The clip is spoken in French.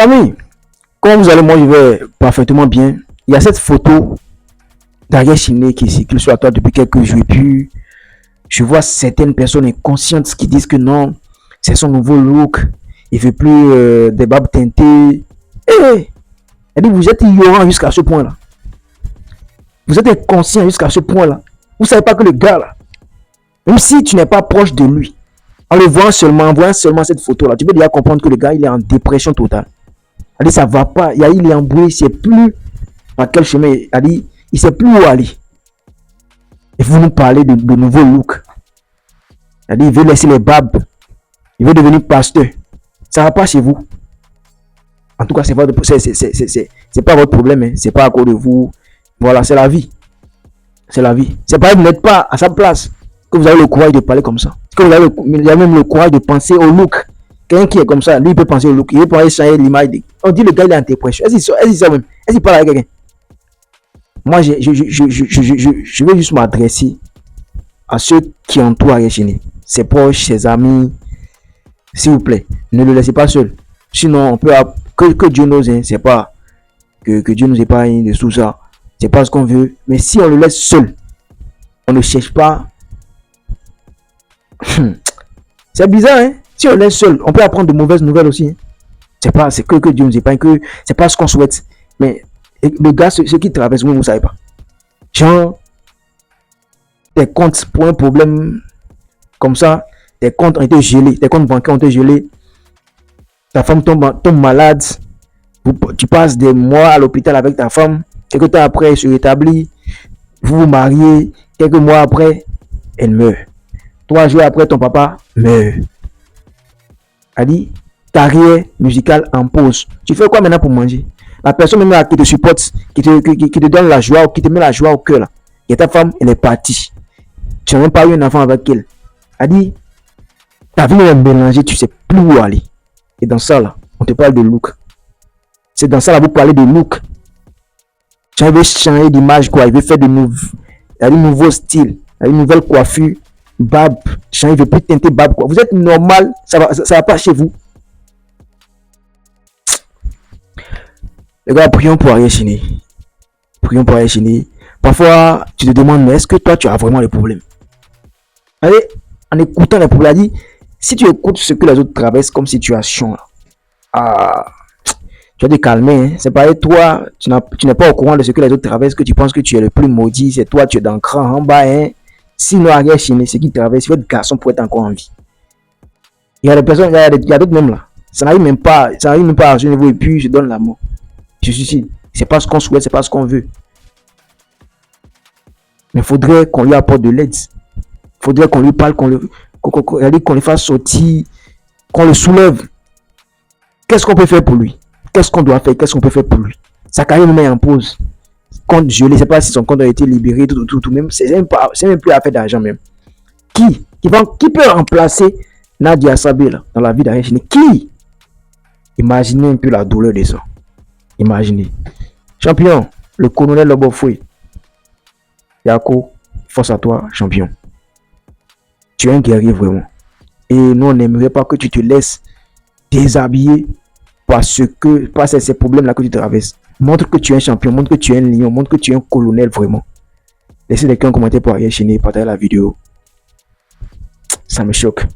Famille, comme vous allez, moi je vais parfaitement bien. Il y a cette photo d'Ariel Chiné qui circule sur la toile depuis quelques jours. Et puis, je vois certaines personnes inconscientes qui disent que non, c'est son nouveau look. Il ne veut plus des barbes teintées. Elle dit, vous êtes ignorant jusqu'à ce point-là. Vous êtes inconscient jusqu'à ce point-là. Vous ne savez pas que le gars là, même si tu n'es pas proche de lui, en le voyant seulement, en voyant seulement cette photo-là, tu peux déjà comprendre que le gars, il est en dépression totale. Elle dit, ça va pas. Il est embrouillé, il ne sait plus à quel chemin. Elle dit, il ne sait plus où aller. Et vous nous parlez de nouveaux looks. Elle dit, il veut laisser les babes. Il veut devenir pasteur. Ça ne va pas chez vous. En tout cas, c'est pas votre problème. Hein. C'est pas à cause de vous. Voilà, c'est la vie. C'est la vie. C'est pas que vous n'êtes pas à sa place que vous avez le courage de parler comme ça. Que vous avez même le courage de penser au look. Quelqu'un qui est comme ça, lui, il peut penser au look. Il peut changer l'image. On dit le gars, il est en dépression. Est-ce qu'il parle avec quelqu'un? Moi, je vais juste m'adresser à ceux qui entourent Ariel Chiné. Ses proches, ses amis. S'il vous plaît, ne le laissez pas seul. Sinon, on peut que Dieu nous aide. C'est pas que Dieu nous épargne de tout ça. C'est pas ce qu'on veut. Mais si on le laisse seul, on ne cherche pas. C'est bizarre, hein? Si on le laisse seul, on peut apprendre de mauvaises nouvelles aussi. Hein? C'est que Dieu nous épargne, que c'est pas ce qu'on souhaite. Mais le gars, ceux qui traversent, vous ne savez pas. Genre, tes comptes pour un problème comme ça, tes comptes ont été gelés, tes comptes bancaires ont été gelés. Ta femme tombe malade. Tu passes des mois à l'hôpital avec ta femme. Quelques temps après, elle se rétablit. Vous vous mariez. Quelques mois après, elle meurt. 3 jours après, ton papa meurt. Elle dit, carrière musicale en pause. Tu fais quoi maintenant pour manger? La personne même là qui te supporte, qui te donne la joie, qui te met la joie au cœur là. Et ta femme, elle est partie. Tu n'as même pas eu un enfant avec elle. Elle dit, ta vie est mélangée, tu ne sais plus où aller. Et dans ça là, on te parle de look. C'est dans ça là, vous parlez de look. Tu veux changer d'image quoi, il veut faire de nouveaux styles, une nouvelle coiffure, barbe, il veut plus teinter barbe quoi. Vous êtes normal, ça va pas chez vous. Les gars, prions pour Ariel Chiné. Prions pour Ariel Chiné. Parfois, tu te demandes, mais est-ce que toi, tu as vraiment les problèmes? Allez, en écoutant les problèmes, dit, si tu écoutes ce que les autres traversent comme situation, tu vas te calmer. Hein. C'est pareil, toi, tu n'es pas au courant de ce que les autres traversent, que tu penses que tu es le plus maudit, c'est toi, tu es dans le cran en bas. Hein. Sinon, Ariel Chiné, ce qui traverse, votre garçon pourrait être encore en vie. Il y a des personnes, il y a d'autres même là. Ça n'arrive même pas à ce niveau et puis je donne la mort. Je suis sûr, c'est pas ce qu'on souhaite, c'est pas ce qu'on veut. Mais il faudrait qu'on lui apporte de l'aide. Il faudrait qu'on lui parle, qu'on le fasse sortir, qu'on le soulève. Qu'est-ce qu'on peut faire pour lui? Qu'est-ce qu'on doit faire? Qu'est-ce qu'on peut faire pour lui? Sa carrière nous met en pause. Compte gelé, je ne sais pas si son compte a été libéré, tout même. C'est même plus affaire d'argent même. Qui peut remplacer Nadia Sabé là, dans la vie d'Ariel Chiné? Qui? Imaginez un peu la douleur de ça. Imaginez. Champion, le colonel Lobofoué. Yako, force à toi, champion. Tu es un guerrier vraiment. Et nous, on n'aimerait pas que tu te laisses déshabiller par ces problèmes-là que tu traverses. Montre que tu es un champion, montre que tu es un lion, montre que tu es un colonel vraiment. Laissez quelqu'un commenter pour Ariel Chiné, partager la vidéo. Ça me choque.